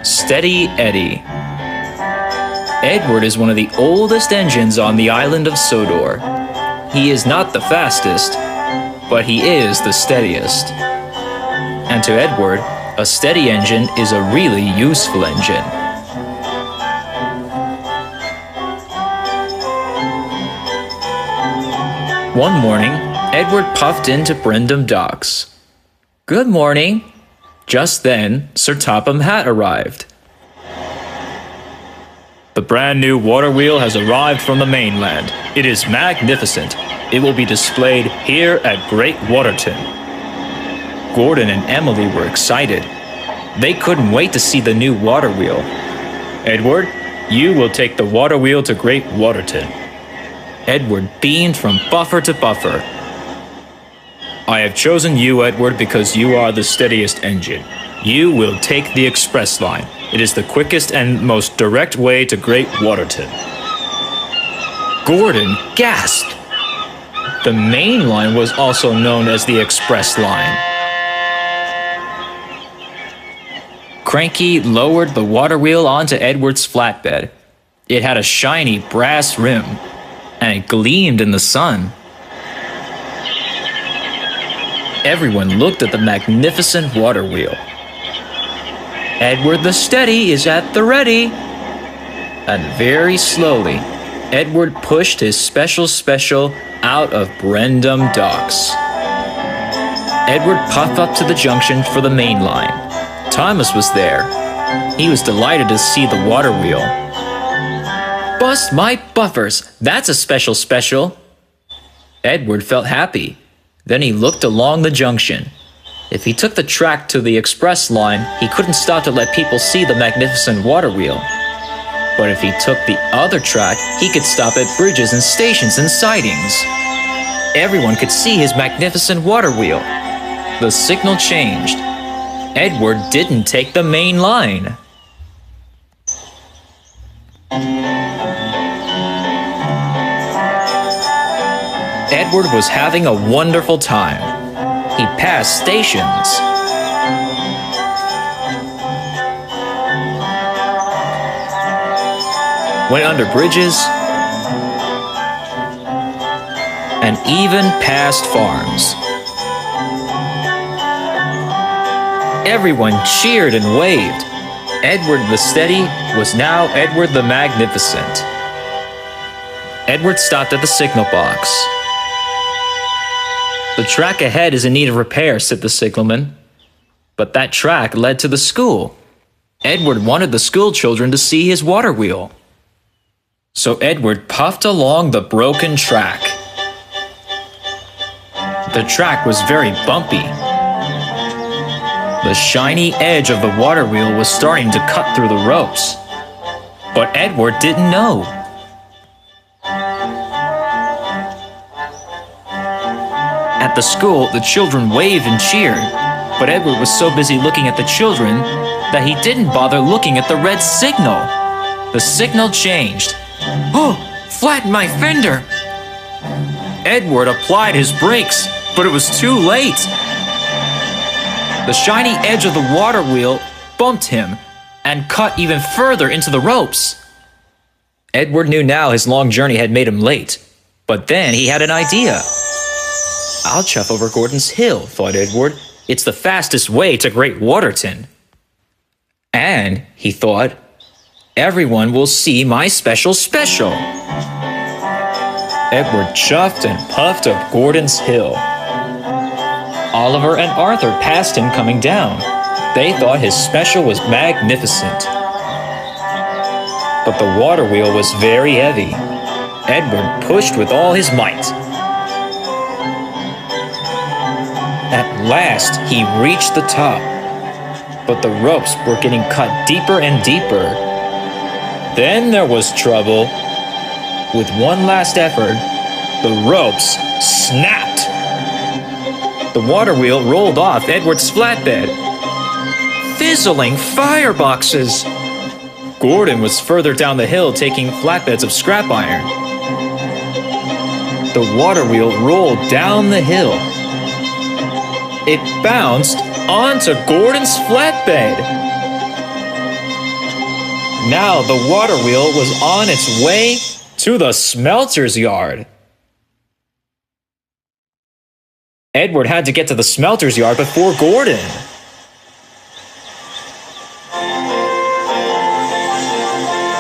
Steady Eddie. Edward is one of the oldest engines on the island of Sodor. He is not the fastest, but he is the steadiest. And to Edward, a steady engine is a really useful engine. One morning, Edward puffed into Brendam Docks. "Good morning." Just then, Sir Topham Hatt arrived. "The brand new water wheel has arrived from the mainland. It is magnificent. It will be displayed here at Great Waterton." Gordon and Emily were excited. They couldn't wait to see the new water wheel. "Edward, you will take the water wheel to Great Waterton." Edward beamed from buffer to buffer. "I have chosen you, Edward, because you are the steadiest engine. You will take the express line. It is the quickest and most direct way to Great Waterton." Gordon gasped. The main line was also known as the express line. Cranky lowered the water wheel onto Edward's flatbed. It had a shiny brass rim, and it gleamed in the sun. Everyone looked at the magnificent water wheel. "Edward the Steady is at the ready." And very slowly, Edward pushed his special out of Brendam Docks. Edward puffed up to the junction for the main line. Thomas was there. He was delighted to see the water wheel. "Bust my buffers, that's a special." Edward felt happy. Then he looked along the junction. If he took the track to the express line, he couldn't stop to let people see the magnificent water wheel. But if he took the other track, he could stop at bridges and stations and sidings. Everyone could see his magnificent water wheel. The signal changed. Edward didn't take the main line. Edward was having a wonderful time. He passed stations. Went under bridges, and even past farms. Everyone cheered and waved. Edward the Steady was now Edward the Magnificent. Edward stopped at the signal box. "The track ahead is in need of repair," said the signalman. But that track led to the school. Edward wanted the school children to see his water wheel. So Edward puffed along the broken track. The track was very bumpy. The shiny edge of the water wheel was starting to cut through the ropes. But Edward didn't know. At the school, the children waved and cheered, but Edward was so busy looking at the children that he didn't bother looking at the red signal. The signal changed. "Oh, flatten my fender!" Edward applied his brakes, but it was too late. The shiny edge of the water wheel bumped him and cut even further into the ropes. Edward knew now his long journey had made him late, but then he had an idea. "I'll chuff over Gordon's Hill," thought Edward. "It's the fastest way to Great Waterton. And," he thought, "everyone will see my special." Edward chuffed and puffed up Gordon's Hill. Oliver and Arthur passed him coming down. They thought his special was magnificent. But the water wheel was very heavy. Edward pushed with all his might. At last, he reached the top. But the ropes were getting cut deeper and deeper. Then there was trouble. With one last effort, the ropes snapped. The water wheel rolled off Edward's flatbed. Fizzling fireboxes! Gordon was further down the hill taking flatbeds of scrap iron. The water wheel rolled down the hill. It bounced onto Gordon's flatbed. Now the water wheel was on its way to the smelter's yard. Edward had to get to the smelter's yard before Gordon.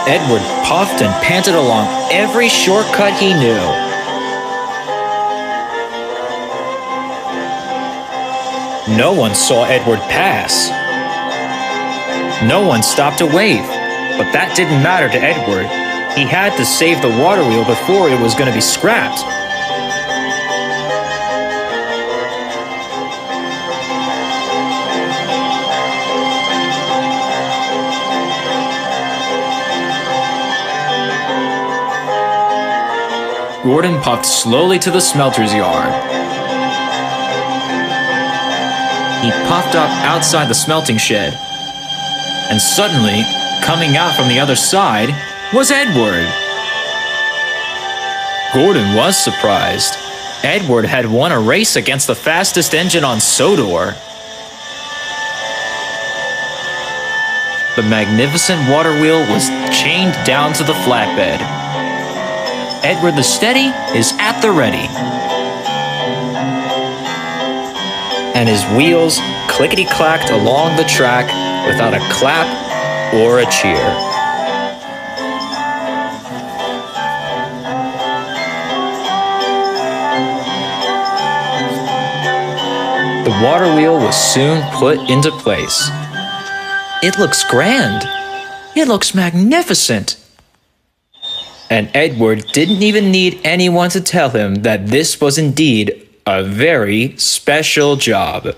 Edward puffed and panted along every shortcut he knew. No one saw Edward pass. No one stopped to wave, but that didn't matter to Edward. He had to save the water wheel before it was going to be scrapped. Gordon puffed slowly to the smelter's yard. He puffed up outside the smelting shed. And suddenly, coming out from the other side, was Edward. Gordon was surprised. Edward had won a race against the fastest engine on Sodor. The magnificent water wheel was chained down to the flatbed. Edward the Steady is at the ready. And his wheels clickety-clacked along the track without a clap or a cheer. The water wheel was soon put into place. It looks grand. It looks magnificent. And Edward didn't even need anyone to tell him that this was indeed a very special job.